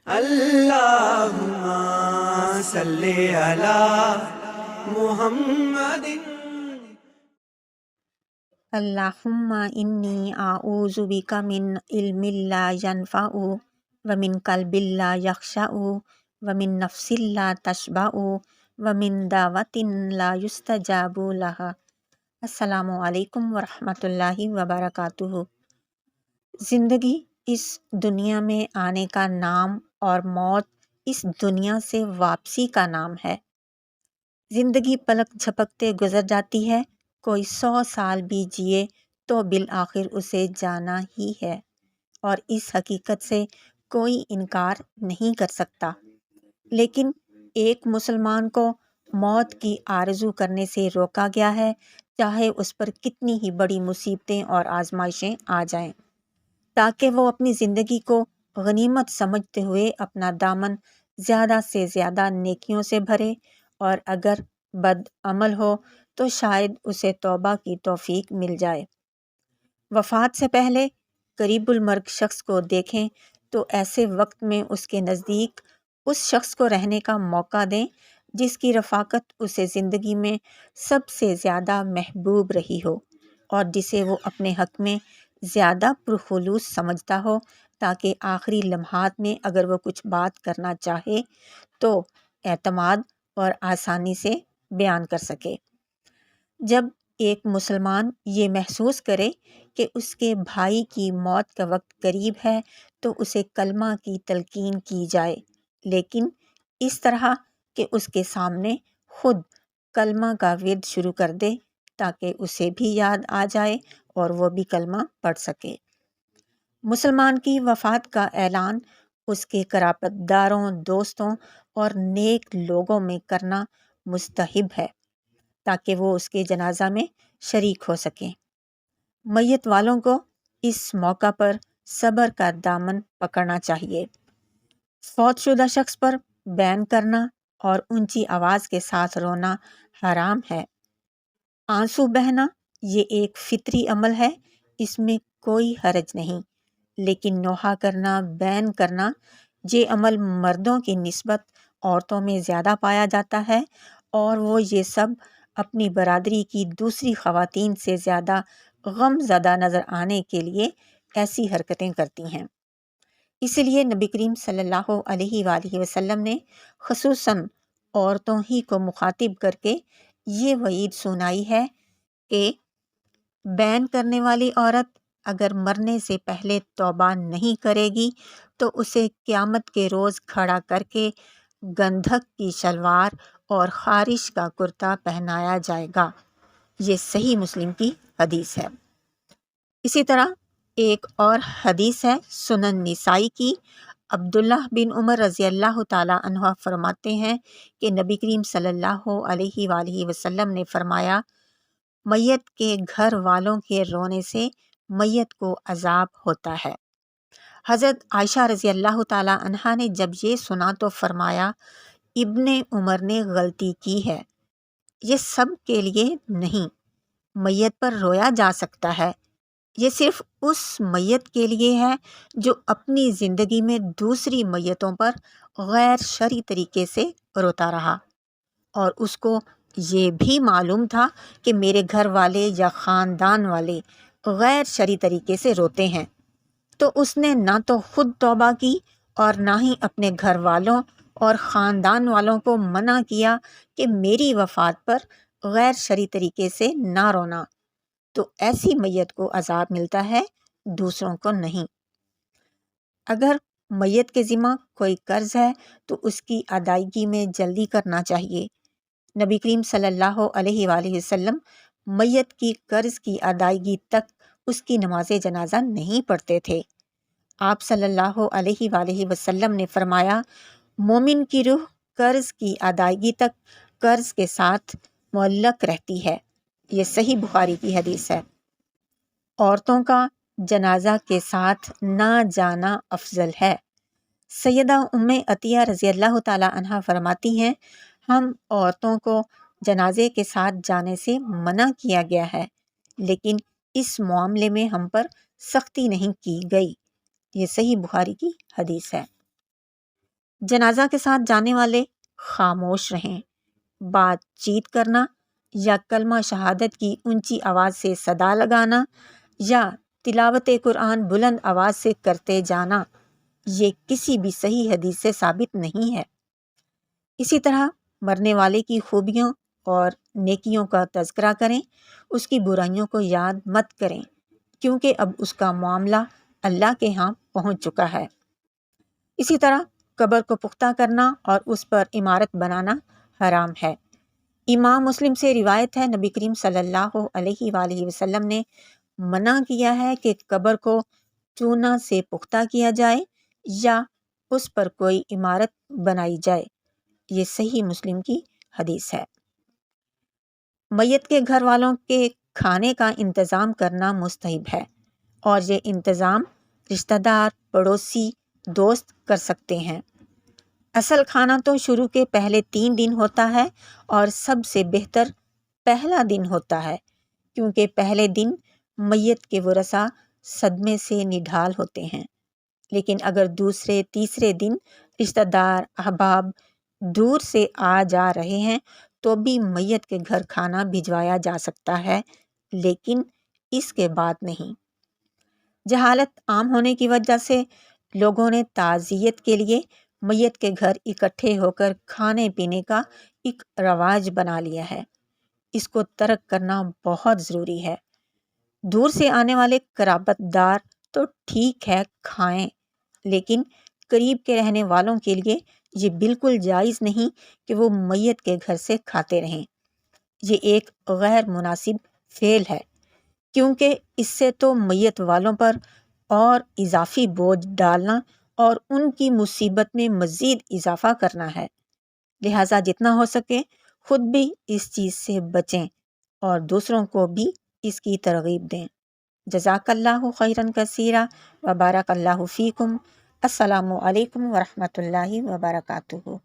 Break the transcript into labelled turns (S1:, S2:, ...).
S1: اللہم صلی علی محمد۔
S2: اللہم انی اعوذ بک من علم لا ینفع ومن قلب لا یخشع ومن نفس لا تشبع ومن دعوت لا یستجاب لها۔ السلام علیکم ورحمۃ اللہ وبرکاتہ۔ زندگی اس دنیا میں آنے کا نام اور موت اس دنیا سے واپسی کا نام ہے۔ زندگی پلک جھپکتے گزر جاتی ہے، کوئی 100 سال بھی جیے تو بالآخر اسے جانا ہی ہے، اور اس حقیقت سے کوئی انکار نہیں کر سکتا۔ لیکن ایک مسلمان کو موت کی آرزو کرنے سے روکا گیا ہے، چاہے اس پر کتنی ہی بڑی مصیبتیں اور آزمائشیں آ جائیں، تاکہ وہ اپنی زندگی کو غنیمت سمجھتے ہوئے اپنا دامن زیادہ سے زیادہ نیکیوں سے بھرے، اور اگر بد عمل ہو تو شاید اسے توبہ کی توفیق مل جائے۔ وفات سے پہلے قریب المرگ شخص کو دیکھیں تو ایسے وقت میں اس کے نزدیک اس شخص کو رہنے کا موقع دیں جس کی رفاقت اسے زندگی میں سب سے زیادہ محبوب رہی ہو، اور جسے وہ اپنے حق میں زیادہ پرخلوص سمجھتا ہو، تاکہ آخری لمحات میں اگر وہ کچھ بات کرنا چاہے تو اعتماد اور آسانی سے بیان کر سکے۔ جب ایک مسلمان یہ محسوس کرے کہ اس کے بھائی کی موت کا وقت قریب ہے تو اسے کلمہ کی تلقین کی جائے، لیکن اس طرح کہ اس کے سامنے خود کلمہ کا ورد شروع کر دے، تاکہ اسے بھی یاد آ جائے اور وہ بھی کلمہ پڑھ سکے۔ مسلمان کی وفات کا اعلان اس کے قرابت داروں، دوستوں اور نیک لوگوں میں کرنا مستحب ہے، تاکہ وہ اس کے جنازہ میں شریک ہو سکیں۔ میت والوں کو اس موقع پر صبر کا دامن پکڑنا چاہیے۔ فوت شدہ شخص پر بین کرنا اور اونچی آواز کے ساتھ رونا حرام ہے۔ آنسو بہنا یہ ایک فطری عمل ہے، اس میں کوئی حرج نہیں، لیکن نوحہ کرنا، بین کرنا، یہ عمل مردوں کی نسبت عورتوں میں زیادہ پایا جاتا ہے، اور وہ یہ سب اپنی برادری کی دوسری خواتین سے زیادہ غم زدہ نظر آنے کے لیے ایسی حرکتیں کرتی ہیں۔ اسی لیے نبی کریم صلی اللہ علیہ وآلہ وسلم نے خصوصاً عورتوں ہی کو مخاطب کر کے یہ وعید سنائی ہے کہ بین کرنے والی عورت اگر مرنے سے پہلے توبہ نہیں کرے گی تو اسے قیامت کے روز کھڑا کر کے گندھک کی شلوار اور خارش کا کرتا پہنایا جائے گا۔ یہ صحیح مسلم کی حدیث ہے۔ اسی طرح ایک اور حدیث ہے سنن نسائی کی۔ عبداللہ بن عمر رضی اللہ تعالی عنہ فرماتے ہیں کہ نبی کریم صلی اللہ علیہ وآلہ وسلم نے فرمایا، میت کے گھر والوں کے رونے سے میت کو عذاب ہوتا ہے۔ حضرت عائشہ رضی اللہ تعالی عنہا نے جب یہ سنا تو فرمایا، ابن عمر نے غلطی کی ہے، یہ سب کے لیے نہیں، میت پر رویا جا سکتا ہے، یہ صرف اس میت کے لیے ہے جو اپنی زندگی میں دوسری میتوں پر غیر شرعی طریقے سے روتا رہا، اور اس کو یہ بھی معلوم تھا کہ میرے گھر والے یا خاندان والے غیر شرعی طریقے سے روتے ہیں، تو اس نے نہ تو خود توبہ کی اور نہ ہی اپنے گھر والوں اور خاندان والوں کو منع کیا کہ میری وفات پر غیر شرعی طریقے سے نہ رونا، تو ایسی میت کو عذاب ملتا ہے، دوسروں کو نہیں۔ اگر میت کے ذمہ کوئی قرض ہے تو اس کی ادائیگی میں جلدی کرنا چاہیے۔ نبی کریم صلی اللہ علیہ وآلہ وسلم میت کی قرض کی ادائیگی تک اس کی نماز جنازہ نہیں پڑھتے تھے۔ آپ صلی اللہ علیہ وآلہ وسلم نے فرمایا، مومن کی روح قرض کی ادائیگی تک قرض کے ساتھ معلق رہتی ہے۔ یہ صحیح بخاری کی حدیث ہے۔ عورتوں کا جنازہ کے ساتھ نہ جانا افضل ہے۔ سیدہ ام عطیہ رضی اللہ تعالی عنہ فرماتی ہیں، ہم عورتوں کو جنازے کے ساتھ جانے سے منع کیا گیا ہے، لیکن اس معاملے میں ہم پر سختی نہیں کی گئی۔ یہ صحیح بخاری کی حدیث ہے۔ جنازہ کے ساتھ جانے والے خاموش رہیں۔ بات چیت کرنا یا کلمہ شہادت کی اونچی آواز سے صدا لگانا یا تلاوت قرآن بلند آواز سے کرتے جانا یہ کسی بھی صحیح حدیث سے ثابت نہیں ہے۔ اسی طرح مرنے والے کی خوبیوں اور نیکیوں کا تذکرہ کریں، اس کی برائیوں کو یاد مت کریں، کیونکہ اب اس کا معاملہ اللہ کے ہاں پہنچ چکا ہے۔ اسی طرح قبر کو پختہ کرنا اور اس پر عمارت بنانا حرام ہے۔ امام مسلم سے روایت ہے، نبی کریم صلی اللہ علیہ وآلہ وسلم نے منع کیا ہے کہ قبر کو چونا سے پختہ کیا جائے یا اس پر کوئی عمارت بنائی جائے۔ یہ صحیح مسلم کی حدیث ہے۔ میت کے گھر والوں کے کھانے کا انتظام کرنا مستحب ہے، اور یہ انتظام رشتہ دار، پڑوسی، دوست کر سکتے ہیں۔ اصل کھانا تو شروع کے پہلے 3 دن ہوتا ہے، اور سب سے بہتر پہلا دن ہوتا ہے، کیونکہ پہلے دن میت کے ورثاء صدمے سے نڈھال ہوتے ہیں۔ لیکن اگر دوسرے تیسرے دن رشتہ دار، احباب دور سے آ جا رہے ہیں تو بھی میت کے گھر کھانا بھجوایا جا سکتا ہے، لیکن اس کے بعد نہیں۔ جہالت عام ہونے کی وجہ سے لوگوں نے تعزیت کے لیے میت کے گھر اکٹھے ہو کر کھانے پینے کا ایک رواج بنا لیا ہے۔ اس کو ترک کرنا بہت ضروری ہے۔ دور سے آنے والے قرابت دار تو ٹھیک ہے کھائیں، لیکن قریب کے رہنے والوں کے لیے یہ بالکل جائز نہیں کہ وہ میت کے گھر سے کھاتے رہیں۔ یہ ایک غیر مناسب فعل ہے، کیونکہ اس سے تو میت والوں پر اور اضافی بوجھ ڈالنا اور ان کی مصیبت میں مزید اضافہ کرنا ہے۔ لہٰذا جتنا ہو سکے خود بھی اس چیز سے بچیں اور دوسروں کو بھی اس کی ترغیب دیں۔ جزاک اللہ خیرا کثیرا و بارک اللہ فیکم۔ السلام علیکم ورحمۃ اللہ وبرکاتہ۔